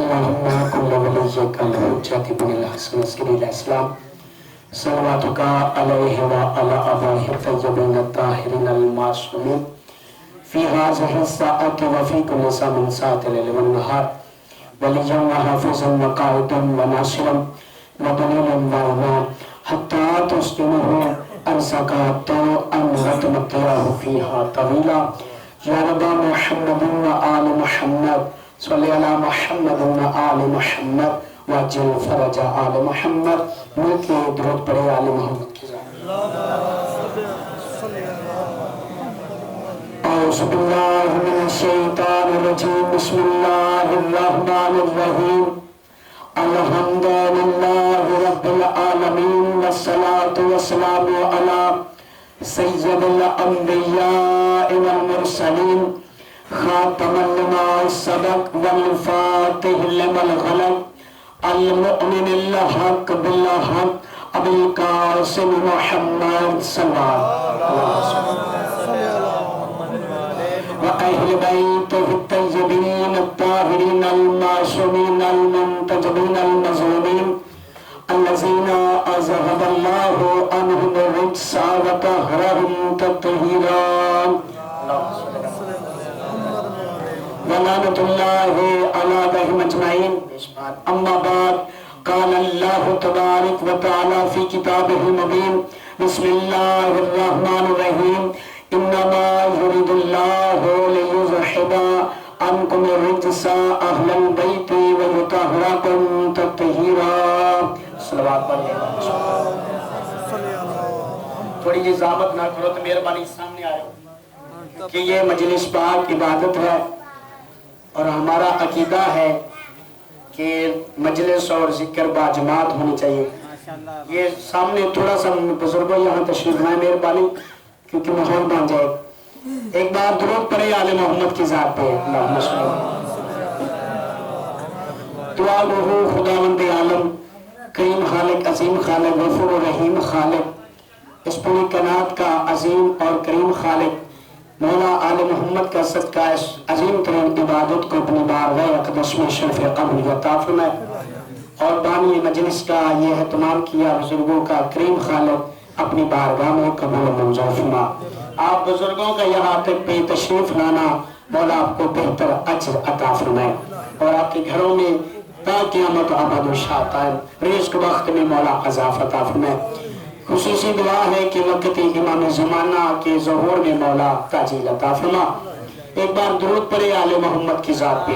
اللهم كل وليك الحجة بن الحسن العسكري الإسلام صلواتك عليه وعلى آبائه الطيبين الطاهرين المعصومين في هذه الساعة وفي كل ساعة من ساعة الليل والنهار وليا وحافظا وقائدا وناصرا ودليلا وإماما حتى تسجنه أن سكت أن وتمتعه فيها طويلا يا رب محمد وآل محمد صل على محمد وآل محمد وعجل فرج آل محمد ملکی درود پڑھے آل محمد کی ذات اعوذ باللہ من الشیطان الرجیم بسم اللہ الرحمن الرحیم الحمد للہ رب العالمین والصلاة والسلام علی سید الانبیاء والمرسلین خاتم لما سبق والفاتح لما الغلق المؤمن الحق بالحق ابو القاسم محمد صلی اللہ علیہ وسلم وأهل بيته الطيبين الطاهرين المعصومين المنتجبين المظلومين الذين أذهب الله عنهم الرجس وطهرهم تطهيرا ولعنة الله على بهم أجمعين. أما بعد قال الله تبارك وتعالى في كتابه المبين بسم الله الرحمن الرحيم إنما يريد الله ليذهب عنكم الرجس أهل البيت ويطهركم تطهيرا. صلوات پڑھیے. تھوڑی جی زحمت نہ کرو تو مہربانی سامنے آئے کہ یہ مجلس پاک عبادت ہے اور ہمارا عقیدہ ہے کہ مجلس اور ذکر با جماعت ہونی چاہیے. یہ سامنے تھوڑا سا بزرگوں یہاں تشریف لائیں مہربانی کیونکہ ماحول بن جائے. ایک بار درود پڑھے آل محمد کی ذات پہ. اللہم صلی اللہ. دعا گو خداوند عالم کریم خالق عظیم خالق غفور و رحیم خالق اس پوری کائنات کا عظیم اور کریم خالق مولا آل محمد کا صدقہ اس عظیم ترین عبادت کو اپنی بارگاہ اقدس میں شرف قبول عطا فرمائے اور بانی مجلس کا یہ اہتمام کیا بزرگوں کا کریم خالق اپنی بارگاہ میں قبول منظور فرما. آپ بزرگوں کا یہاں تک پہ تشریف لانا مولا آپ کو بہتر اجر عطا فرمائے اور آپ کے گھروں میں تا قیامت آباد و شاطائم رزق وقت میں مولا اضافہ عطا فرمائے. خصوصی دعا ہے کہ وقت امام زمانہ کے ظہور میں مولا تاجیل عطا فرما. ایک بار درود پڑھے آل محمد کی ذات پہ.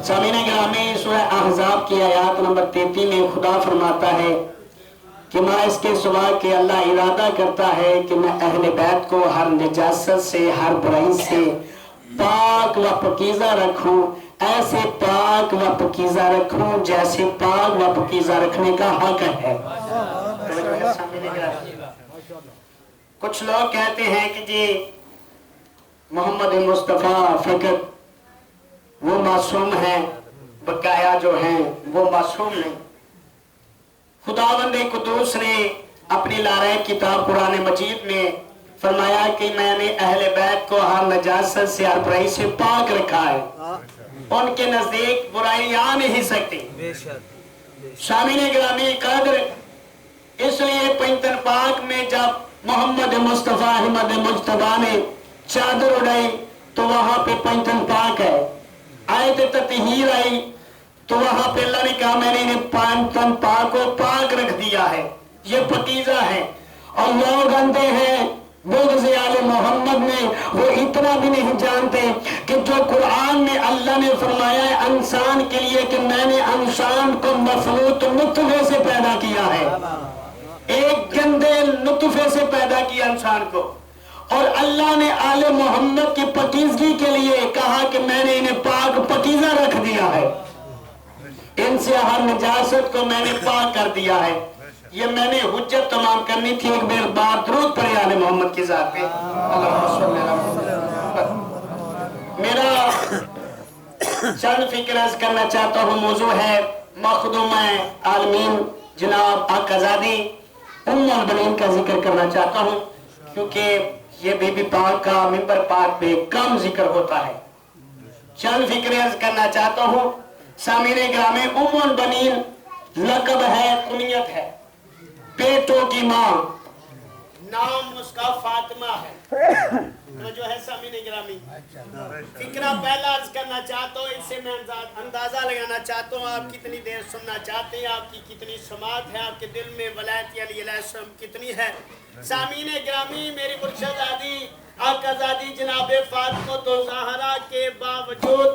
سامعین گرامی سورہ احزاب کی آیات نمبر 33 میں خدا فرماتا ہے کہ میں اس کے سوا کہ اللہ ارادہ کرتا ہے کہ میں اہل بیت کو ہر نجاست سے ہر برائی سے پاک و پاکیزہ رکھوں ایسے پاک و پاکیزہ رکھوں جیسے پاک و پاکیزہ رکھنے کا حق ہے. کچھ لوگ کہتے ہیں کہ جی محمد مصطفیٰ فقط وہ معصوم ہیں بقایا جو ہیں وہ معصوم نہیں. خداوند قدوس نے اپنی لارہ کتاب قرآن مجید میں فرمایا کہ میں نے اہل بیت کو ہر نجاست سے ہر برائی سے پاک رکھا ہے. ان کے نزدیک برائی آ نہیں سکتی. شامل گرامی قدر اس لیے پینتن پاک میں جب محمد مصطفیٰ احمد مجتبیٰ نے چادر اڑائی تو وہاں پہ پینتن پاک ہے. آیت تطہیر آئی تو وہاں پہ اللہ نے کہا میں نے انہیں پینتن پاک کو پاک رکھ دیا ہے. یہ پاکیزہ ہے. اور لوگ اندھے ہیں بغض آل محمد میں وہ اتنا بھی نہیں جانتے کہ جو قرآن میں اللہ نے فرمایا ہے انسان کے لیے کہ میں نے انسان کو مخلوط نطفے سے پیدا کیا ہے. ایک گندے نطفے سے پیدا کیا انسان کو اور اللہ نے آل محمد کی پاکیزگی کے لیے کہا کہ میں نے انہیں پاک پاکیزہ رکھ دیا ہے. ان سے ہر نجاست کو میں نے پاک کر دیا ہے. یہ میں نے حجت تمام کرنی تھی. ایک بار درود پڑھے آل محمد کی ذات پہ. میرا چند فکر عرض کرنا چاہتا ہوں. موضوع ہے مخدوم عالمین جناب آقازادی ام البنین کا ذکر کرنا چاہتا ہوں کیونکہ یہ بی بی پاک کا منبر پاک پہ کم ذکر ہوتا ہے. چند فکریں عرض کرنا چاہتا ہوں. سامعین گرامی، ام البنین لقب ہے، کنیت ہے، بیٹوں کی ماں. نام اس کا فاطمہ ہے. جو ہے سامعین گرامی، فکرہ پہلا عرض کرنا چاہتا ہوں. اس سے میں اندازہ لگانا چاہتا ہوں آپ کتنی دیر سننا چاہتے ہیں، آپ کی کتنی سماعت ہے، آپ کے دل میں ولایت علی علیہ السلام کتنی ہے. سامعین گرامی، میری مرشدزادی آقازادی جناب فاطمہ الزہرا کے باوجود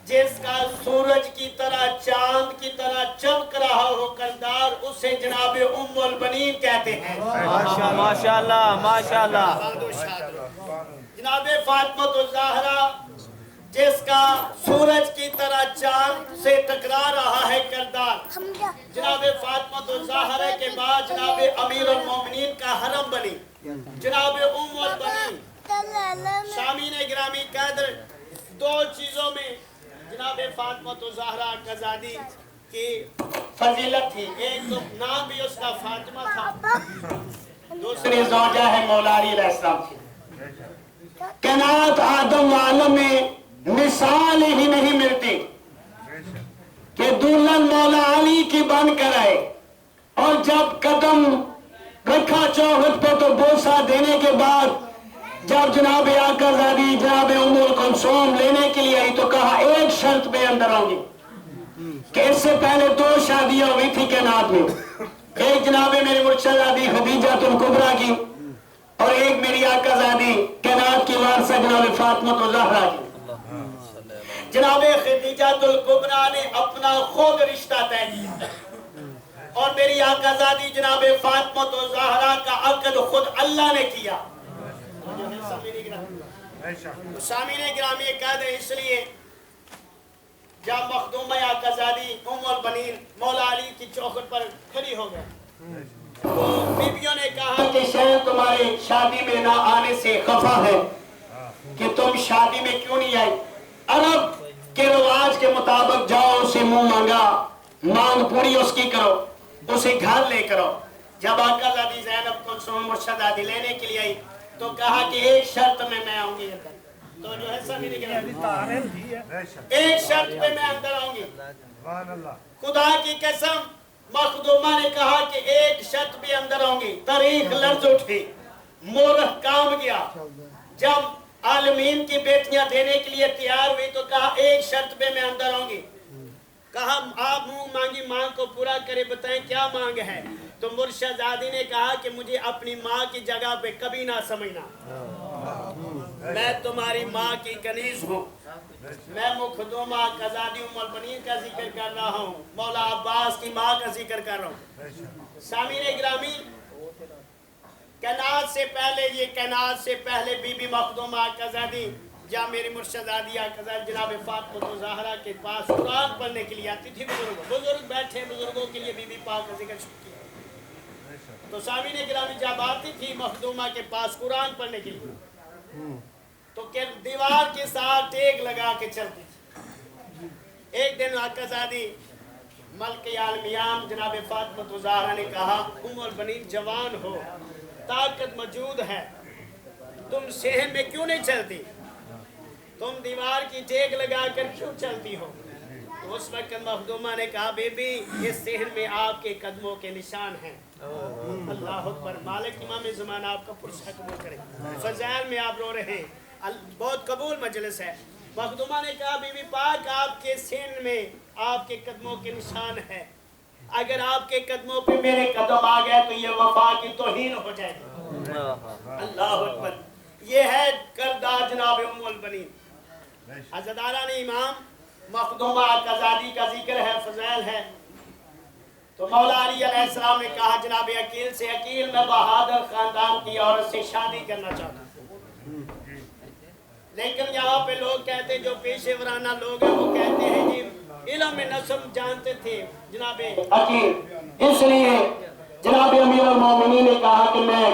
جس کا سورج کی طرح چاند کی طرح چمک رہا ہو کردار، اسے جناب ام البنین کہتے ہیں. ماشاءاللہ ماشاءاللہ. جناب فاطمہ الزہرا جس کا سورج کی طرح چاند سے ٹکرا رہا ہے کردار، جناب فاطمہ الزہرا کے بعد جناب امیر المومنین کا حرم بنی جناب ام البنین. سامعین گرامی، قدر دو چیزوں میں جناب فاطمہ الزہرا آقازادی کی فضیلت تھی. ایک تو نام بھی اس کا فاطمہ تھا، دوسری زوجہ ہے مولا علی علیہ السلام کی. کائنات آدم عالم میں مثال ہی نہیں ملتی کہ دلہن مولا علی کی بن کر آئے اور جب قدم رکھا چوکھٹ پہ تو بوسہ دینے کے بعد جب جناب آقازادی جناب ام کلثوم لینے کے لیے آئی تو کہا ایک شرط پہ اندر آؤں گی. کہ اس سے پہلے دو شادیاں ہوئی تھی کائنات میں، ایک جناب میری مرشدزادی خدیجہ الکبریٰ کی اور ایک میری آقازادی کائنات کی وارثہ جناب فاطمہ الزہرا کی. جناب خدیجہ الکبریٰ نے اپنا خود رشتہ طے کیا اور میری آقازادی جناب فاطمہ الزہرا کا عقد خود اللہ نے کیا. سامعین گرامی، قید ہے اس لیے جب مخدومہ آقازادی ام البنین مولا علی کی چوکھٹ پر کھڑی ہو گئے تو بیبیوں نے کہا کہ شاید تمہاری شادی میں نہ آنے سے خفا ہے کہ تم شادی میں کیوں نہیں آئی. عرب کے رواج کے مطابق جاؤ، اسے منہ مانگا مانگ پوری اس کی کرو، اسے گھر لے کرو. جب آقازادی زینب کلثوم مرشدزادی لینے کے لیے آئی تو کہا کہ ایک شرط میں آؤں گی. تو جو ہے سب ایک شرط پہ میں اندر آؤں گی. خدا کی قسم مخدومہ نے کہا کہ ایک شرط پہ اندر آؤں گی. تاریخ لرز اٹھی، مورخ کام گیا. جب عالمین کی بیٹیاں دینے کے لیے تیار ہوئی تو کہا ایک شرط پہ میں اندر آؤں گی. کہا آپ منہ مانگی مانگ کو پورا کرے، بتائیں کیا مانگ ہے. تو مرشدزادی نے کہا کہ مجھے اپنی ماں کی جگہ پہ کبھی نہ سمجھنا، میں تمہاری ماں کی کنیز ہوں. میں مخدومہ آقازادی ام البنین کا ذکر کر رہا ہوں، مولا عباس کی ماں کا ذکر کر رہا ہوں. سامعین گرامی، کائنات سے پہلے بی بی مخدومہ آقازادی جہاں میری مرشدزادی آقازادی جناب فاطمہ الزہرا کے پاس قرآن پڑھنے کے لیے آتی تھی. بزرگ بیٹھے، بزرگوں کے لیے بی بی پاک کا ذکر شروع کیا. تو سامعین گرامی جب آتی تھی مخدومہ کے پاس قرآن پڑھنے کے لیے تو دیوار کے ساتھ ٹیک لگا کے چلتی تھی. ایک دن آقازادی ملک عالمیان جناب فاطمہ الزہرا نے کہا ام البنین جوان ہو، طاقت موجود ہے، تم صحن میں کیوں نہیں چلتی، تم دیوار کی ٹیک لگا کر کیوں چلتی ہو. تو اس وقت مخدومہ نے کہا بی بی اس صحن میں آپ کے قدموں کے نشان ہیں. اللہ اکبر. مالک امام زمان آپ کا پرسہ قبول کرے. فضائل میں آپ رو رہے ہیں، بہت قبول مجلس ہے. مخدومہ نے کہا بی بی پاک آپ کے سین میں آپ کے قدموں کے نشان ہے، اگر آپ کے قدموں پہ میرے قدم آ گئے تو یہ وفا کی توہین ہو جائے گی. اللہ اکبر. یہ ہے کردار جناب ام البنین. عزاداران امام مخدومہ آقازادی کا ذکر ہے، فضائل ہے. تو مولا علی علیہ السلام نے کہا جناب عقیل سے، عقیل میں بہادر خاندان کی عورت سے شادی کرنا چاہتا ہوں. لیکن یہاں پہ لوگ کہتے ہیں، جو پیشے ورانہ لوگ ہیں وہ کہتے ہیں کہ علم نسب جانتے تھے جناب عقیل، اس لیے جناب امیر المومنین نے کہا کہ میں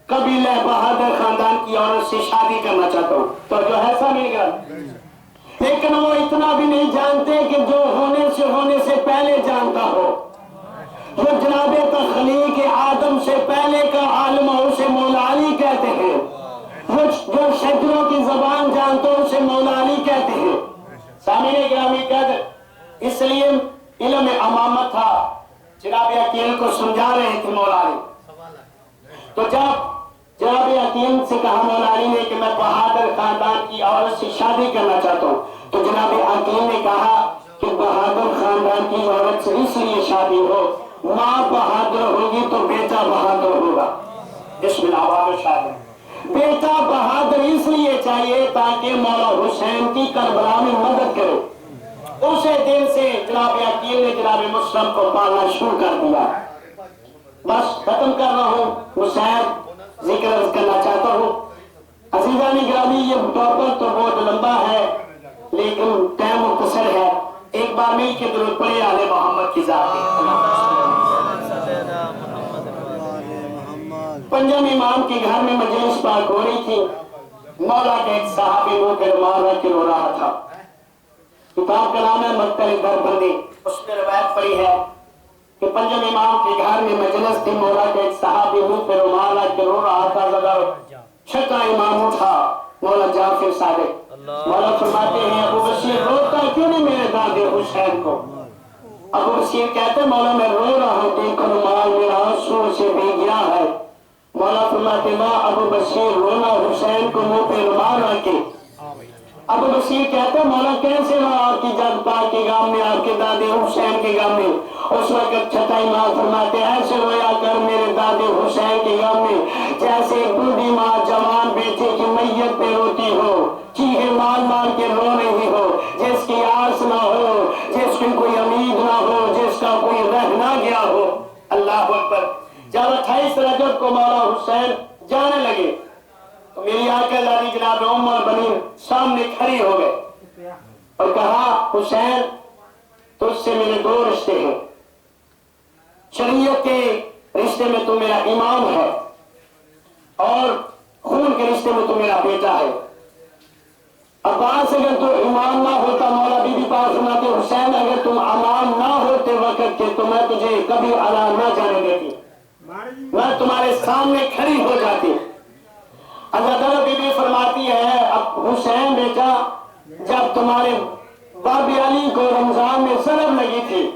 قبیلہ بہادر خاندان کی عورت سے شادی کرنا چاہتا ہوں. تو جو ہے سا مل گیا، لیکن وہ اتنا بھی نہیں جانتے کہ جو ہونے سے پہلے جانتا ہو. جو جناب تخلیق آدم سے پہلے کا عالم ہے اسے مولا علی کہتے ہیں. جو شجروں کی زبان جانتا ہو اسے مولا علی کہتے ہیں. سامعین گرامی قدر، اس لیے علم امامت تھا، جناب عقیل کو سمجھا رہے تھے مولا علی۔ تو جب جناب عقیل سے کہا مولا علی نے کہ میں بہادر خاندان کی عورت سے شادی کرنا چاہتا ہوں، تو جناب عقیل نے کہا کہ بہادر خاندان کی عورت سے اس لیے شادی ہو، ماں بہادر ہوگی تو بیٹا بہادر ہوگا۔ بسم اللہ بہادر شادی، بیٹا بہادر اس لیے چاہیے تاکہ مولا حسین کی کربلا میں مدد کرے۔ اسی دن سے جناب عقیل نے جناب مسلم کو پالنا شروع کر دیا۔ بس ختم کر رہا ہوں، حسین ذکر عرض کرنا چاہتا ہوں۔ عزیزان گرامی، یہ ٹاپک تو بہت لمبا ہے لیکن ٹائم مختصر ہے۔ ایک بار مل کے درود پڑھیں آل محمد کی ذات پہ۔ پنجم امام کے گھر میں مجلس پاک ہو رہی تھی، مولا کا ایک صحابی منہ پہ رومال رکھ کے رو رہا تھا۔ کتاب کا نام ہے مختلف دربندی، اس میں روایت پڑی ہے کہ پنجم امام کے گھر میں مجلس تھی، مولا کا ایک صحابی منہ پہ رومال رکھ کے رو رہا تھا۔ چھٹا امام اٹھا، مولا جعفر صادق، مولا فرماتے ہیں ابو بشیر روتا کیوں نہیں میرے دادے حسین کو؟ ابو بشیر کہتے ہیں مولا میں رو رہا ہوں، دیکھو رومال میرا آنسو سے بھیگ گیا ہے۔ مولا فرماتے ہیں ابو بشیر رونا حسین کو منہ پہ رومال رکھ کے۔ ابو بشیر کہتے ہیں مولا کیسے ہوا آپ کی جد پاک کے گام میں، آپ کے دادے حسین کے گام میں؟ اس وقت چھٹا امام فرماتے ہیں ایسے رویا کر میرے دادے حسین کے گام میں جیسے ایک بوڑھی ماں جوان بیٹے کی میت پہ روتی ہو، چیخے مار مار کے رو رہی ہو، جس کی آس نہ ہو، جس کی کوئی امید نہ ہو، جس کا کوئی رہ نہ گیا ہو۔ اللہ اکبر۔ جب 28 رجب کو مولا حسین جانے لگے تو میری آقا لاری جناب عمر بنی سامنے کھڑی ہو گئے اور کہا حسین تجھ سے میرے دو رشتے ہیں، شریعت کے رشتے میں تو میرا امام ہے اور خون کے رشتے میں تو میرا بیٹا ہے۔ عباس اگر تو امام نہ ہوتا، مولا بی بی پاک فرماتے حسین اگر تم امام نہ ہوتے وقت کے تو میں تجھے کبھی علا نہ جانے دیتی، میں تمہارے سامنے کھڑی ہو جاتی۔ حضرت بی بی فرماتی ہے اب حسین بیٹا جب تمہارے باب علی کو رمضان میں سرب لگی تھی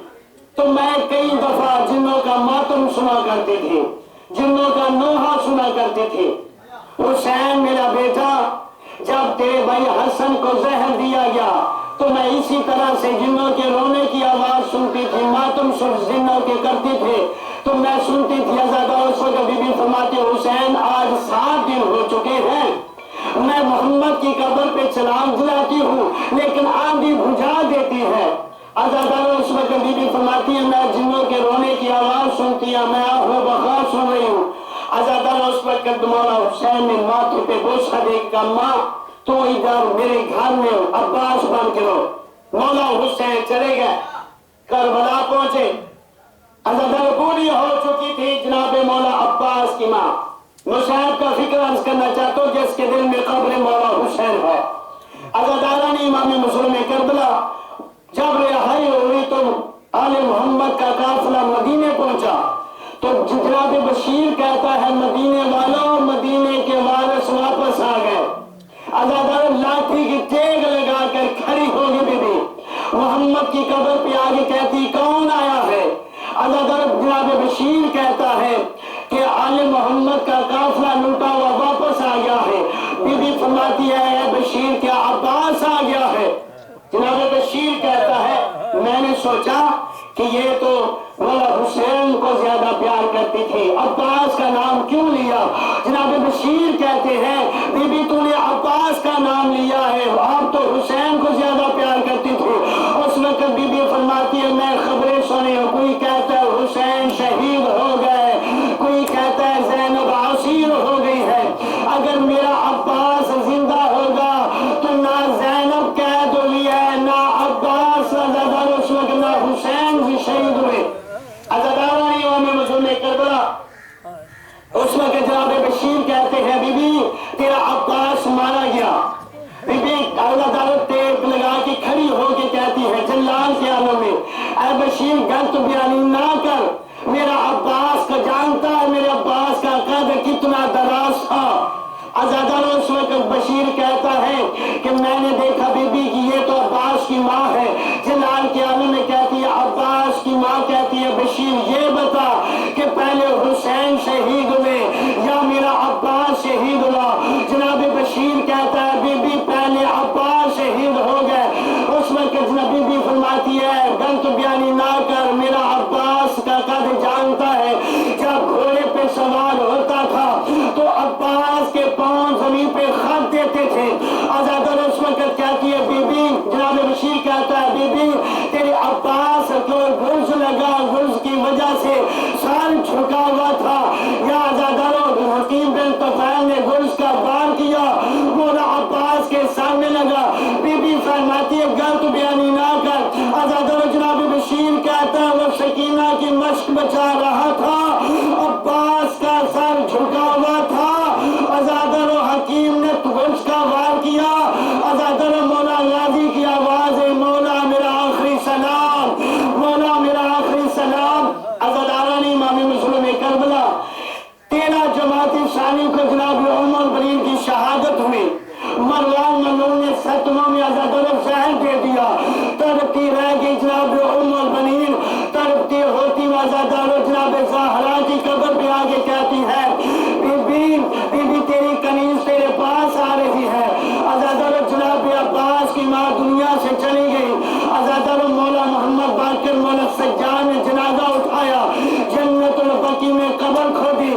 تو میں کئی دفعہ جنوں کا ماتم سنا کرتے تھے، جنوں کا نوحہ سنا کرتے تھے۔ حسین میرا بیٹا جب تیرے بھائی حسن کو زہر دیا گیا تو میں اسی طرح سے جنوں کے رونے کی آواز سنتی تھی، ماتم جنوں کے کرتے تھے تو میں سنتی تھی۔ اس وقت بی بی فرماتے حسین آج 7 دن ہو چکے ہیں، میں محمد کی قبر پہ چراغ جلاتی ہوں لیکن آندھی بجھا دیتی ہے۔ اس وقت بی بی فرماتی ہے میں جنوں کے رونے کی آواز سنتی ہوں، میں آہو بخا سن رہی ہوں۔ اس وقت مولا حسین نے ماتھے پہ بوسہ دے کہا ماں تو ادھر میرے گھر میں عباس بن کے رہو۔ مولا حسین چلے گئے، کربلا پہنچے۔ حضرت بوڑھی ہو چکی تھی جناب مولا عباس کی ماں، مصعب کا فکر عرض کرنا چاہتا ہوں جس کے دل میں قبر مولا حسین ہے۔ حضرت امام مسلم کربلا جب رہائی ہوئی تو آل محمد کا قافلہ مدینے پہنچا تو جناب بشیر کہتا ہے مدینے والوں مدینے کے وارث واپس آ گئے۔ حضرت لاٹھی کی ٹیگ لگا کر کھڑی ہوگی بی بی محمد کی قبر پہ آگے کہتی کون آیا ہے؟ حضرت جناب بشیر کہتا ہے کہ آل محمد کا قافلہ لوٹا ہوا واپس آ گیا ہے۔ بی بی فرماتی ہے اے بشیر کیا عباس آ گیا ہے؟ جناب بشیر کہتا ہے میں نے سوچا کہ یہ تو مولا حسین کو زیادہ پیار کرتی تھی، عباس کا نام کیوں لیا؟ جناب بشیر کہتے ہیں بی بی تو نے عباس کا نام لیا ہے، آپ تو حسین کو زیادہ پیار کرتی تھی۔ اس وقت بی بی فرماتی ہے میں خبریں سنی ہوں، کوئی کہتا ہے حسین شہید ہو گئے، کوئی کہتا ہے زینب اسیر ہو گئی ہے۔ اگر میرا عباس زندہ ہوگا تو نہ زینب قید ہوئی ہے نہ عباس اس وقت نہ حسین بھی شہید ہوئے۔ کربلا اس وقت جناب بشیر کہتے ہیں بی بی تیرا عباس مارا گیا۔ بی بی اللہ تعالیٰ ٹیپ لگا کے کھڑی ہو کے کہتی ہے جلال کے عالم میں اے بشیر غلط بیانی نہ کر، میرا عباس کا جانتا ہے میرے عباس کا قد کتنا دراز تھا۔ اس وقت بشیر کہتا ہے کہ میں نے دیکھا بی بی کہ یہ تو عباس کی غلط بیانی نہ کر، میرا عباس کا قد جانتا ہے، جب گھوڑے پہ سوار ہوتا تھا تو عباس کے پاؤں زمین پہ خط دیتے تھے۔ آزادہ اس وقت کہتی ہے بی بی، جناب بشیر کہتا ہے بی بی تیرے عباس کو گرز لگا، گرز کی وجہ سے سر جھکا ہوا تھا، یا آزاداروں حکیم بن طفیل نے گرز کا وار کیا، مولا عباس کے سامنے لگا۔ بی بی فرماتی ہے غلط بیانی نہ کر۔ آزاداروں جناب بشیر کہتا ہے وہ سکینہ کی مشق بچا رہا تھا، عباس کا سر جھکا ہوا تھا، آزاداروں حکیم نے گرز کا وار کیا۔ آزاداروں مولا غازی کی آواز ہے مولا میرا آخری سلام، مولا میرا آخری سلام۔ عزادارانی امام مظلوم کربلا 13 جماعت ثانی کو جناب ام البنین کی شہادت ہوئی۔ مروان ملعون نے 7واں میں عزاداروں زہر دے دیا، تڑپتی رہ گئی جناب ام البنین، تڑپتی ہوتی عزاداروں جناب زہرا کی قبر پہ آگے کہتی ہے بی بی تیری کنیز تیرے پاس آ رہی ہے۔ عزاداروں جناب عباس کی ماں دنیا سے چلی گئی۔ عزاداروں مولا محمد باقر مولا سجاد نے جنازہ اٹھایا، جنت البقیع میں قبر کھودی،